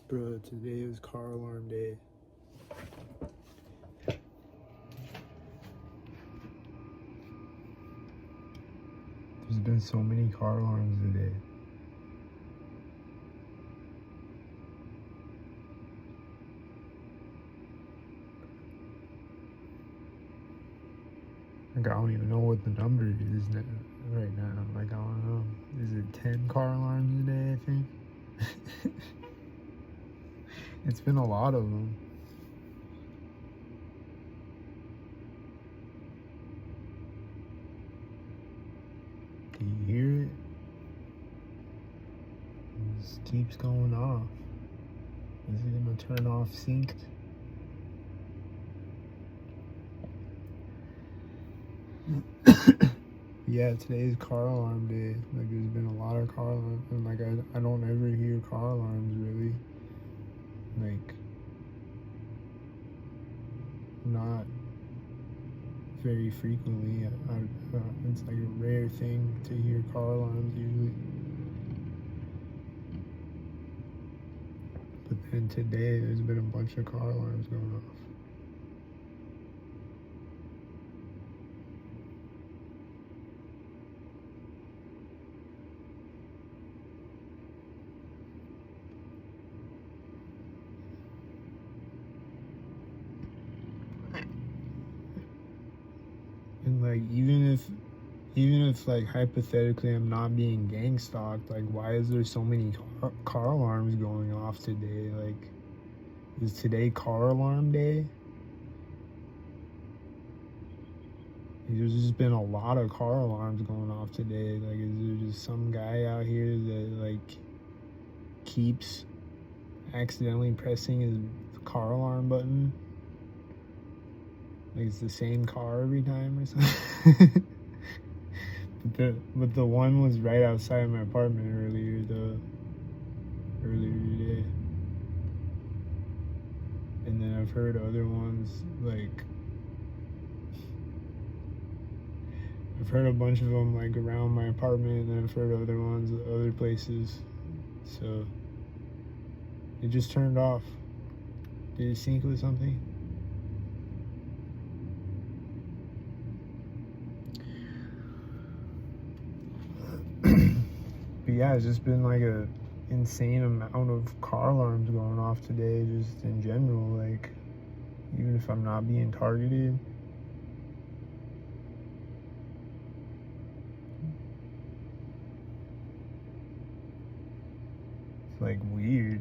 Bro, today is car alarm day. There's been so many car alarms today. Like, I don't even know what the number is right now. Like, I don't know. Is it 10 car alarms a day, I think? It's been a lot of them. Do you hear it? It just keeps going off. Is it gonna turn off synced? Yeah, today's car alarm day. Like, there's been a lot of car alarms, and like, I don't ever hear car alarms really. Like, not very frequently. It's like a rare thing to hear car alarms usually. But then today, there's been a bunch of car alarms going off. And like, even if like hypothetically I'm not being gang stalked, like, why is there so many car alarms going off today? Like, is today car alarm day? There's just been a lot of car alarms going off today. Like, is there just some guy out here that like keeps accidentally pressing his car alarm button? Like, it's the same car every time or something? But the one was right outside my apartment earlier today. And then I've heard other ones, like, I've heard a bunch of them like around my apartment, and then I've heard other ones other places. So it just turned off. Did it sync with something? But yeah, it's just been like a insane amount of car alarms going off today, just in general. Like, even if I'm not being targeted. It's like weird.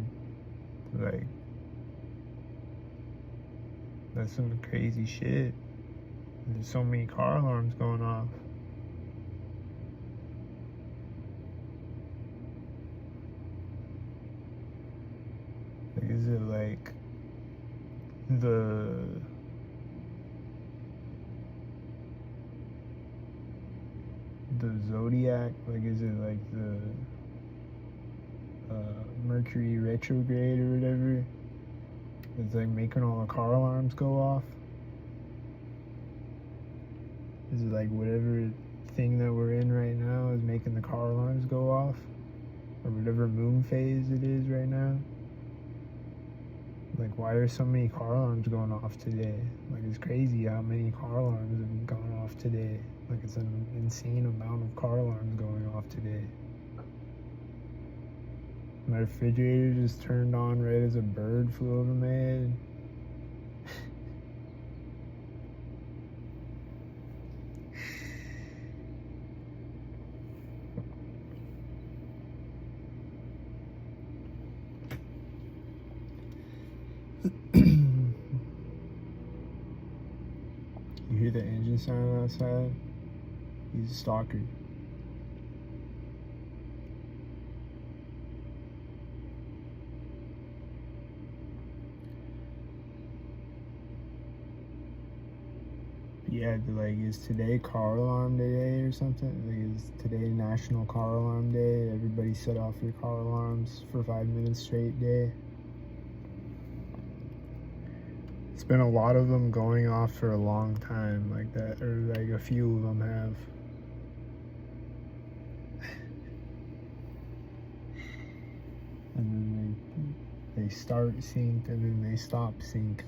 Like, that's some crazy shit. There's so many car alarms going off. Like, is it like the zodiac? Like, is it like the Mercury retrograde or whatever? It's like making all the car alarms go off. Is it like whatever thing that we're in right now is making the car alarms go off? Or whatever moon phase it is right now? Like, why are so many car alarms going off today? Like, it's crazy how many car alarms have gone off today. Like, it's an insane amount of car alarms going off today. My refrigerator just turned on right as a bird flew over my head. You hear the engine sound outside? He's a stalker. Yeah, like, is today car alarm day or something? Like, is today National Car Alarm Day? Everybody set off your car alarms for 5 minutes straight day. It's been a lot of them going off for a long time, like that, or like a few of them have. And then they they start synced and then they stop synced.